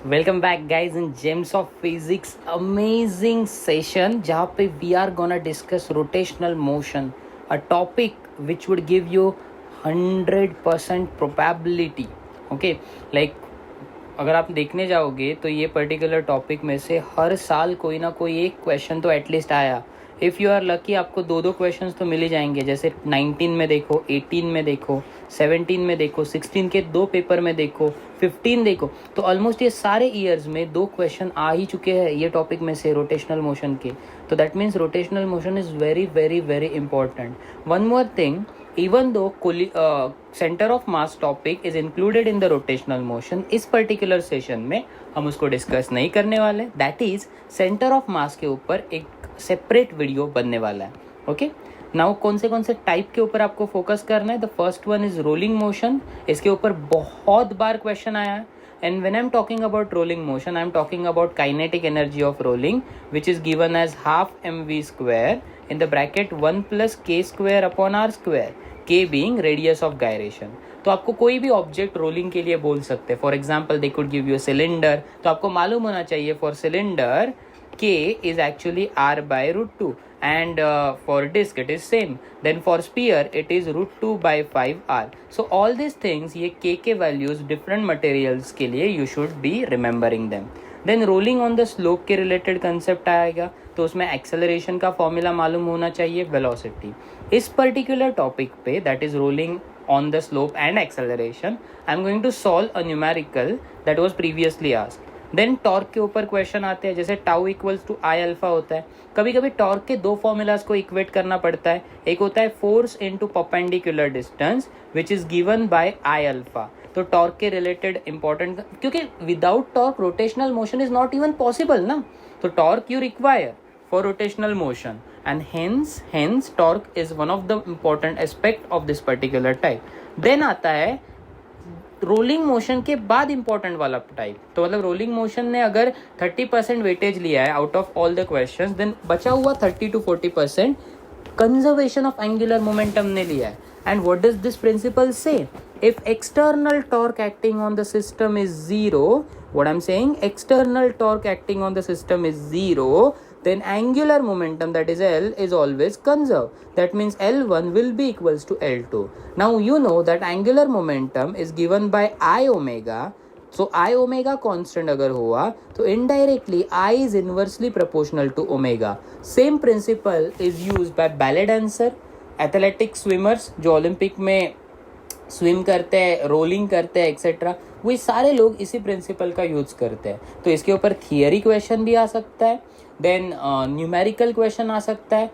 Welcome back guys in gems of physics amazing session जहाँ पे we are gonna discuss rotational motion, a topic which would give you 100% probability. Okay, like अगर आप देखने जाओगे तो ये पर्टिकुलर टॉपिक में से हर साल कोई ना कोई एक क्वेश्चन तो एटलीस्ट आया. इफ़ यू आर लकी आपको दो दो क्वेश्चंस तो मिल ही जाएंगे. जैसे 19 में देखो, 18 में देखो, 17 में देखो, 16 के दो पेपर में देखो, 15 देखो, तो ऑलमोस्ट ये सारे ईयर्स में दो क्वेश्चन आ ही चुके हैं ये टॉपिक में से रोटेशनल मोशन के. तो that means rotational motion is very very very important. One more thing, even though center of mass topic is included in the rotational motion, इस पर्टिकुलर सेशन में हम उसको डिस्कस नहीं करने वाले. That is centre of mass के ऊपर एक सेपरेट वीडियो बनने वाला है. ओके, नाउ कौन से टाइप के ऊपर आपको फोकस करना है. The first one is rolling motion. इसके ऊपर बहुत बार क्वेश्चन आया है. And when I'm talking about rolling motion, I'm talking about kinetic energy of rolling, which is given as half mv square in the bracket 1 plus k square upon r square, k being radius of gyration. तो आपको कोई भी object rolling के लिए बोल सकते हैं. For example they could give you cylinder, तो आपको मालूम होना चाहिए for cylinder k is actually r by root 2, and for disk it is same. Then for sphere it is root 2 by 5r. So all these things, ये k के values different materials के लिए you should be remembering them. Then rolling on the slope के related concept आएगा, तो उसमें acceleration का formula मालूम होना चाहिए, velocity. इस particular topic पे, that is rolling on the slope and acceleration, I am going to solve a numerical that was previously asked. Then torque के ऊपर क्वेश्चन आते हैं. जैसे tau equals to I alpha होता है. कभी कभी टॉर्क के दो फॉर्मूलाज को इक्वेट करना पड़ता है. एक होता है force into perpendicular distance which is given bye I alpha. तो टॉर्क के रिलेटेड इंपॉर्टेंट, क्योंकि without torque rotational motion is not even possible ना. तो torque you require for rotational motion, and hence torque is one of the important aspect of this particular type. Then आता है rolling motion के बाद important वाला type. तो मतलब rolling motion ने अगर 30% वेटेज लिया है out of all the questions, then बचा हुआ 30 to 40% conservation of angular momentum ने लिया है. And what does this principle से? if external torque acting on the system is zero, what I'm saying, external torque acting on the system is zero, then angular momentum, that is L, is always conserved. That means L1 will be equals to L2. Now you know that angular momentum is given by I omega. So I omega constant अगर हुआ तो indirectly I is inversely proportional to omega. Same principle is used by ballet dancer, athletic swimmers जो Olympic में swim करते हैं, rolling करते हैं etcetera, वही सारे लोग इसी प्रिंसिपल का यूज करते हैं. तो इसके ऊपर थियरी क्वेश्चन भी आ सकता है, देन न्यूमेरिकल क्वेश्चन आ सकता है,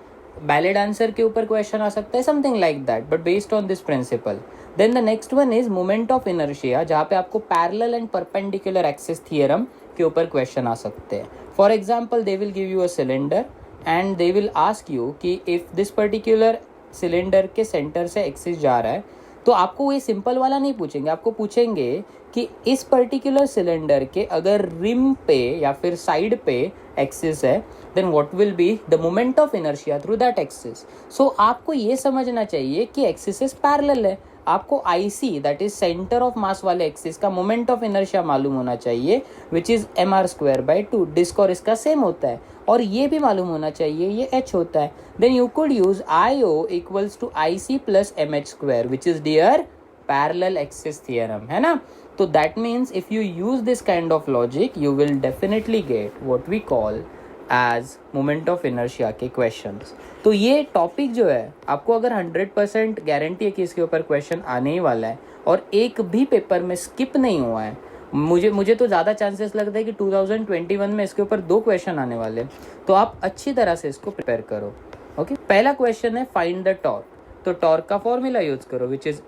बैले डांसर के ऊपर क्वेश्चन आ सकता है, something like that, but based on this principle. Then the next one is moment of inertia, जहाँ पे आपको parallel and perpendicular axis theorem के ऊपर क्वेश्चन आ सकते हैं. For example they will give you a cylinder and they will ask you कि if this particular cylinder के सेंटर से एक्सिस जा रहा है, तो आपको ये सिंपल वाला नहीं पूछेंगे, आपको पूछेंगे कि इस पर्टिकुलर सिलेंडर के अगर रिम पे या फिर साइड पे एक्सिस है, then what will be the moment of inertia through that axis. So आपको ये समझना चाहिए कि एक्सिस पैरेलल है. आपको IC that is centre of mass वाले एक्सिस का मोमेंट ऑफ इनर्शिया मालूम होना चाहिए, विच इज mr²/2. डिस्क और इसका सेम होता है, और ये भी मालूम होना चाहिए ये h होता है. Then you could use IO equals to IC plus mh², which is dear parallel axis theorem, है ना. तो that means if you use this kind of logic you will definitely get what we call as moment of inertia के questions. तो ये topic जो है आपको अगर 100% गारंटी है कि इसके ऊपर क्वेश्चन आने ही वाला है और एक भी पेपर में स्किप नहीं हुआ है, मुझे तो ज़्यादा चांसेस लगता है कि 2021 में इसके ऊपर 2 क्वेश्चन आने वाले, तो आप अच्छी तरह से इसको प्रिपेयर करो. ओके, पहला क्वेश्चन है फाइंड द टॉर्क. तो टॉर्क का फॉर्मूला यूज करो which is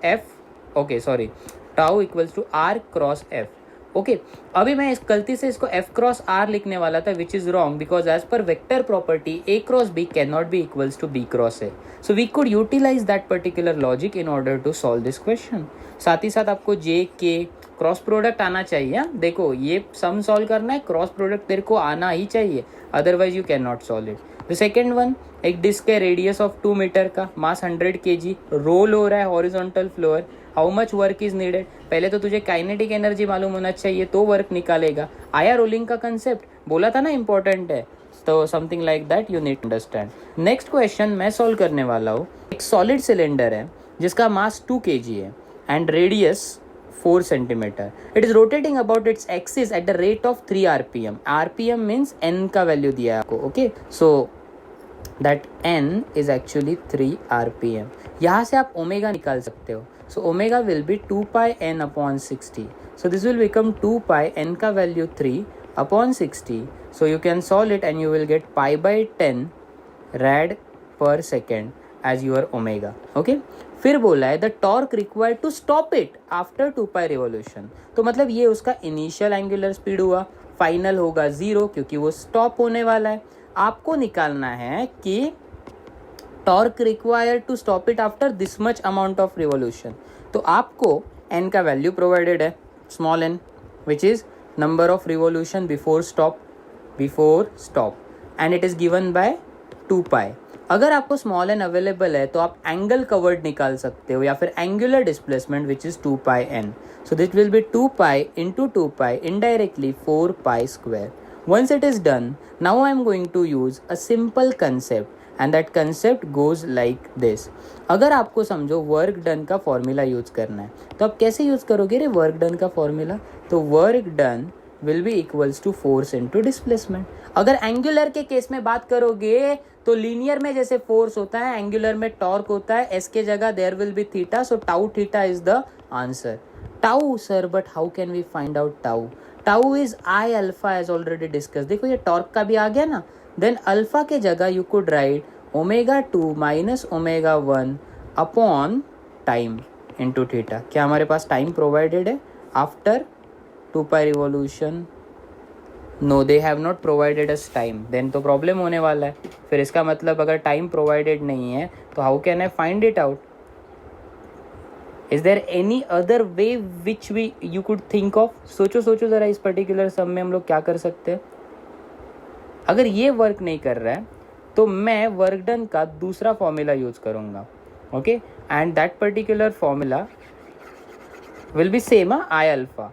tau equals to R cross F. Okay, अभी मैं इस गलती से इसको F क्रॉस R लिखने वाला था, which is wrong because as per vector property A cross B can not be equals to B cross A. So we could utilise that particular logic in order to solve this question. साथ ही साथ आपको J K cross product आना चाहिए. देखो ये sum solve करना है, क्रॉस प्रोडक्ट तेरे को आना ही चाहिए, otherwise you can not solve it. The second one, एक डिस्क है रेडियस ऑफ 2 मीटर का, मास 100 kg, रोल हो रहा है horizontal floor. How much work is needed. पहले तो तुझे काइनेटिक एनर्जी मालूम होना चाहिए तो वर्क निकालेगा. आया रोलिंग का कंसेप्ट, बोला था ना इंपॉर्टेंट है. तो something like that you need understand. Next question मैं सॉल्व करने वाला हूँ. एक सॉलिड सिलेंडर है जिसका मास 2 kg है and radius 4 centimeter. It is rotating about its axis at the rate of 3 rpm. rpm means n का वैल्यू दिया है आपको. Okay, so that n is actually 3 rpm. यहाँ से आप ओमेगा निकाल सकते हो. So omega will be 2 pi n upon 60. So this will become 2 pi n का value 3 upon 60. So you can solve it and you will get pi by 10 rad per second as your omega. Okay, फिर बोला है the torque required to stop it after 2 pi revolution. तो मतलब ये उसका initial angular speed हुआ, final होगा 0 क्योंकि वो स्टॉप होने वाला है. आपको निकालना है कि torque required to stop it after this much amount of revolution. तो आपको n का वैल्यू प्रोवाइडेड है, small n, which is number of revolution before stop and it is given by 2 pi. अगर आपको स्मॉल एन अवेलेबल है तो आप angle covered निकाल सकते हो या फिर angular displacement which is 2 pi n. So that will be 2 pi into 2 pi indirectly 4 pi square. Once it is done, now I am going to use a simple concept and that concept goes like this. अगर आपको समझो work done का formula use करना है तो आप कैसे use करोगे रे वर्क डन का फॉर्मूला. तो work done will be equals to force into displacement. अगर एंगुलर के केस में बात करोगे तो लीनियर में जैसे फोर्स होता है, एंगुलर में टॉर्क होता है, एस के जगह there will be theta. So tau theta is the answer. Tau sir, but how can we find out tau. Tau is I alpha as already discuss. देखो ये टॉर्क का भी आ गया ना. देन अल्फा के जगह you could write omega 2 minus omega 1 upon time into theta. क्या हमारे पास टाइम प्रोवाइडेड है after 2 pi revolution? No, they have not provided us time. Then तो प्रॉब्लम होने वाला है. फिर इसका मतलब अगर टाइम प्रोवाइडेड नहीं है तो how can I find it out. Is there any other way which we you could think of. सोचो जरा इस पर्टिकुलर सम में हम लोग क्या कर सकते हैं. अगर ये वर्क नहीं कर रहा है तो मैं वर्क डन का दूसरा फॉर्मूला यूज करूंगा. Okay, and that particular formula will be same I alpha,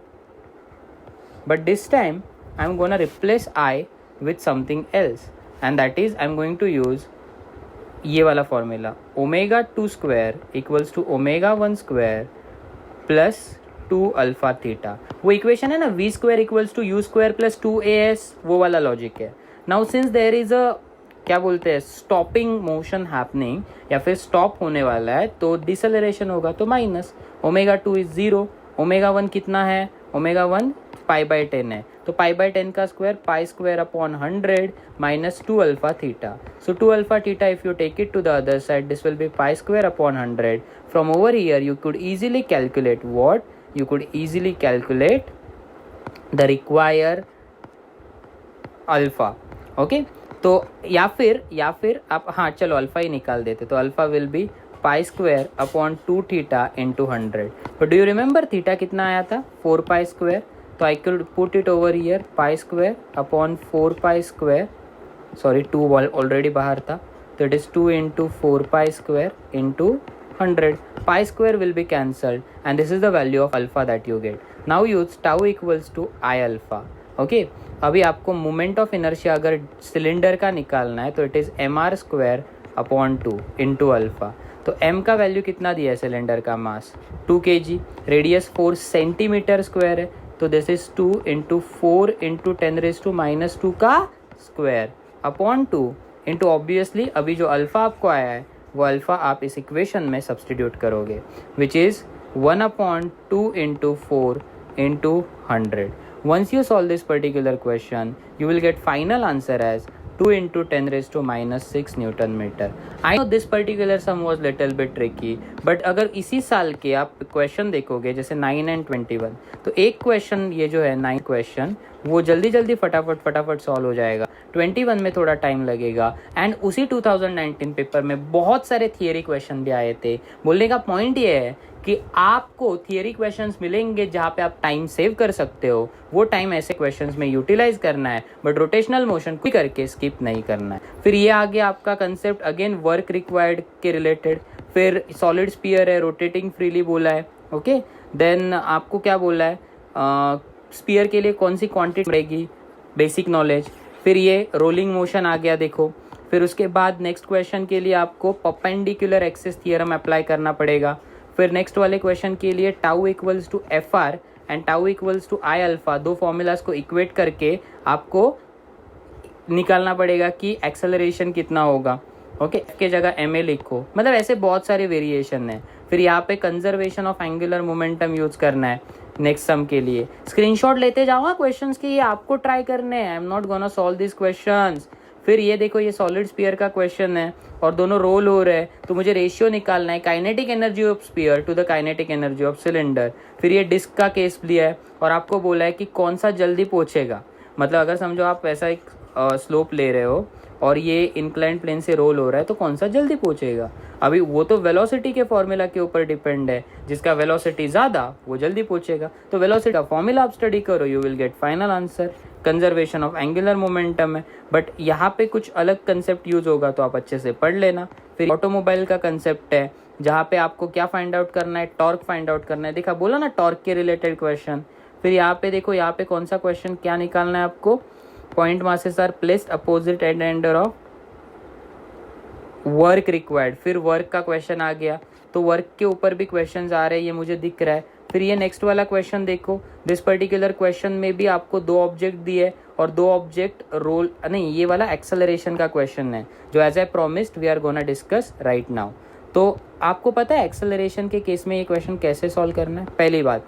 but this time I'm gonna replace I with something else and that is I'm going to use ये वाला formula omega 2 square equals to omega 1 square plus 2 alpha theta. वो equation है ना v square equals to u square plus 2as, वो वाला logic है. Now since there is a क्या बोलते हैं स्टॉपिंग मोशन हैपनिंग या फिर स्टॉप होने वाला है तो डिसेलरेशन होगा तो माइनस. ओमेगा 2 इज 0, ओमेगा 1 कितना है, ओमेगा 1 पाई बाई 10 है तो पाई बाई 10 का square pi square upon 100 minus 2 alpha theta. So 2 alpha theta if you take it to the other side this will be pi square upon 100. From over here you could easily calculate what? You could easily calculate the required alpha. Okay, तो या फिर आप हाँ चलो alpha ही निकाल देते. तो alpha will be pi square upon 2 theta into 100. But do you remember theta कितना आया था 4 पाई स्क्वायर. तो I could put it over here pi square upon 4 pi square, sorry 2 already बाहर था तो it is 2 into 4 pi square into 100. Pi square will be cancelled and this is the value of alpha that you get. Now use tau equals to I alpha. Okay, अभी आपको moment of inertia अगर cylinder का निकालना है तो it is M R square upon 2 into alpha. तो m का value कितना दिया है सिलेंडर का mass 2 kg, radius 4 centimetre square है तो दिस इज 2 इंटू 4 इंटू 10⁻² का स्क्वायर अपॉन 2 इंटू ऑब्वियसली अभी जो अल्फा आपको आया है वो अल्फा आप इस इक्वेशन में सब्सटीट्यूट करोगे which is 1/2 into 4 into 100. Once you solve this particular question, you will get final answer as 2 into 10⁻6 Newton meter. I know this particular sum was little bit tricky, but अगर इसी साल के आप question देखोगे जैसे 9 and 21 तो एक question ये जो है 9 क्वेश्चन वो जल्दी फटाफट सॉल्व हो जाएगा. 21 में थोड़ा टाइम लगेगा एंड उसी 2019 पेपर में बहुत सारे थियरी क्वेश्चन भी आए थे. बोलने का पॉइंट ये है कि आपको थियरी क्वेश्चंस मिलेंगे जहाँ पे आप टाइम सेव कर सकते हो. वो टाइम ऐसे क्वेश्चंस में यूटिलाइज करना है बट रोटेशनल मोशन को करके स्किप नहीं करना है. फिर ये आ गया आपका कंसेप्ट अगेन वर्क रिक्वायर्ड के रिलेटेड. फिर सॉलिड स्पीयर है, रोटेटिंग फ्रीली बोला है. ओके। देन आपको क्या बोला है, स्पीयर के लिए कौन सी क्वांटिटी पड़ेगी, बेसिक नॉलेज। फिर ये रोलिंग मोशन आ गया देखो। फिर उसके बाद नेक्स्ट क्वेश्चन के लिए आपको परपेंडिकुलर एक्सिस थ्योरम अप्लाई करना पड़ेगा। फिर नेक्स्ट वाले क्वेश्चन के लिए tau equals to F R and tau equals to I alpha, दो फॉर्मूलाज को इक्वेट करके आपको निकालना पड़ेगा कि एक्सेलरेशन कितना होगा। ओके, के जगह एम ए लिखो, मतलब ऐसे बहुत सारे वेरिएशन है। फिर यहाँ पे conservation of angular momentum use करना है नेक्स्ट सम के लिए। स्क्रीनशॉट लेते जाओ क्वेश्चंस के, ये आपको ट्राई करने हैं, I am not gonna solve this questions. फिर ये देखो, ये सॉलिड स्पीयर का क्वेश्चन है और दोनों रोल हो रहे हैं, तो मुझे रेशियो निकालना है kinetic energy of sphere to the kinetic energy of cylinder. फिर ये डिस्क का केस लिया है और आपको बोला है कि कौन सा जल्दी पहुंचेगा। मतलब अगर समझो आप वैसा एक स्लोप ले रहे हो और ये इंक्लाइंड प्लेन से रोल हो रहा है, तो कौन सा जल्दी पहुंचेगा। अभी वो तो वेलोसिटी के फॉर्मूला के ऊपर डिपेंड है, जिसका वेलोसिटी ज़्यादा वो जल्दी पहुंचेगा। तो वेलोसिटी का फॉर्मूला आप स्टडी करो, you will gate final answer. Conservation of angular momentum है, बट यहाँ पे कुछ अलग कंसेप्ट यूज होगा, तो आप अच्छे से पढ़ लेना। फिर ऑटोमोबाइल का कंसेप्ट है, जहाँ पे आपको क्या फाइंड आउट करना है, टॉर्क फाइंड आउट करना है। देखा, बोला ना टॉर्क के रिलेटेड क्वेश्चन। फिर यहाँ पे देखो, यहाँ पे कौन सा क्वेश्चन क्या निकालना है आपको, point masses are placed opposite end of work required. फिर वर्क का क्वेश्चन आ गया, तो वर्क के ऊपर भी क्वेश्चंस आ रहे हैं, ये मुझे दिख रहा है। फिर ये नेक्स्ट वाला क्वेश्चन देखो, दिस पर्टिकुलर क्वेश्चन में भी आपको दो ऑब्जेक्ट दिए और दो ऑब्जेक्ट रोल, नहीं ये वाला एक्सेलरेशन का क्वेश्चन है, जो as I promised we are gonna discuss right now. तो आपको पता है एक्सेलरेशन के केस में ये क्वेश्चन कैसे सॉल्व करना है। पहली बात,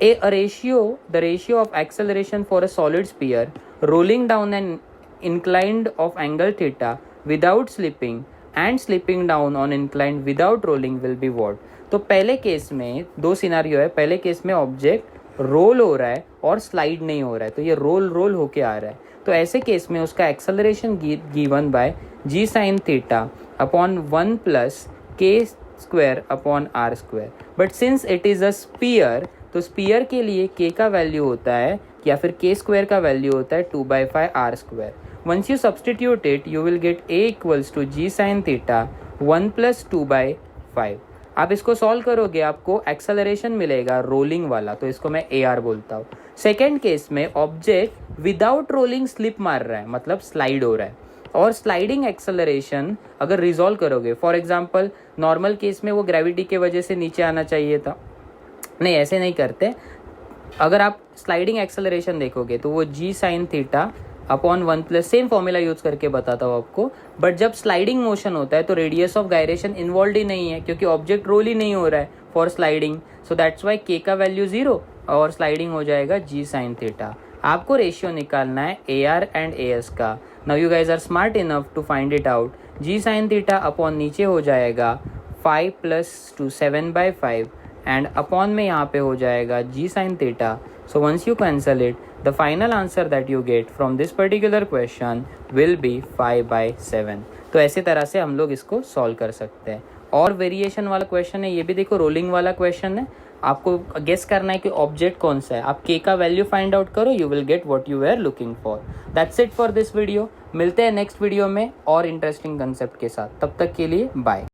the ratio of acceleration for a solid sphere rolling down an inclined of angle theta without slipping and slipping down on inclined without rolling will be what। तो पहले केस में दो सिनारियो है, पहले केस में ऑब्जेक्ट रोल हो रहा है और स्लाइड नहीं हो रहा है, तो ये रोल होके आ रहा है। तो ऐसे केस में उसका acceleration given by g sine theta upon 1 plus k square upon r square. But since it is a sphere, तो स्पीयर के लिए के का वैल्यू होता है या फिर के स्क्वायर का वैल्यू होता है 2/5 R square. Once you substitute it, you will get a equals to g sin theta 1 plus 2/5। आप इसको सॉल्व करोगे, आपको एक्सेलरेशन मिलेगा रोलिंग वाला, तो इसको मैं AR बोलता हूँ। सेकेंड केस में ऑब्जेक्ट विदाउट रोलिंग स्लिप मार रहा है, मतलब स्लाइड हो रहा है, और स्लाइडिंग एक्सेलरेशन अगर रिजॉल्व करोगे, फॉर एग्जाम्पल नॉर्मल केस में वो ग्रेविटी के वजह से नीचे आना चाहिए था, नहीं ऐसे नहीं करते। अगर आप स्लाइडिंग एक्सेलरेशन देखोगे तो वो g sine theta upon 1 plus, same formula use करके बताता हूँ आपको। बट जब स्लाइडिंग मोशन होता है तो रेडियस ऑफ गायरेशन इन्वॉल्व ही नहीं है, क्योंकि ऑब्जेक्ट रोल ही नहीं हो रहा है for sliding. So that's why K का वैल्यू 0 और स्लाइडिंग हो जाएगा जी साइन थीटा। आपको रेशियो निकालना है AR एंड AS का। Now you guys are smart enough to find it out. G sine theta upon नीचे हो जाएगा 5 + 2 7/5 एंड अपॉन में यहाँ पे हो जाएगा g sine theta. So once you cancel it, the final answer that you get from this particular question will be 5/7। तो ऐसे तरह से हम लोग इसको सॉल्व कर सकते हैं। और वेरिएशन वाला क्वेश्चन है, ये भी देखो रोलिंग वाला क्वेश्चन है, आपको गेस करना है कि ऑब्जेक्ट कौन सा है। आप के का वैल्यू फाइंड आउट करो, you will get what you are looking for. That's it for this video. मिलते हैं नेक्स्ट वीडियो में और इंटरेस्टिंग कंसेप्ट के साथ, तब तक के लिए बाय।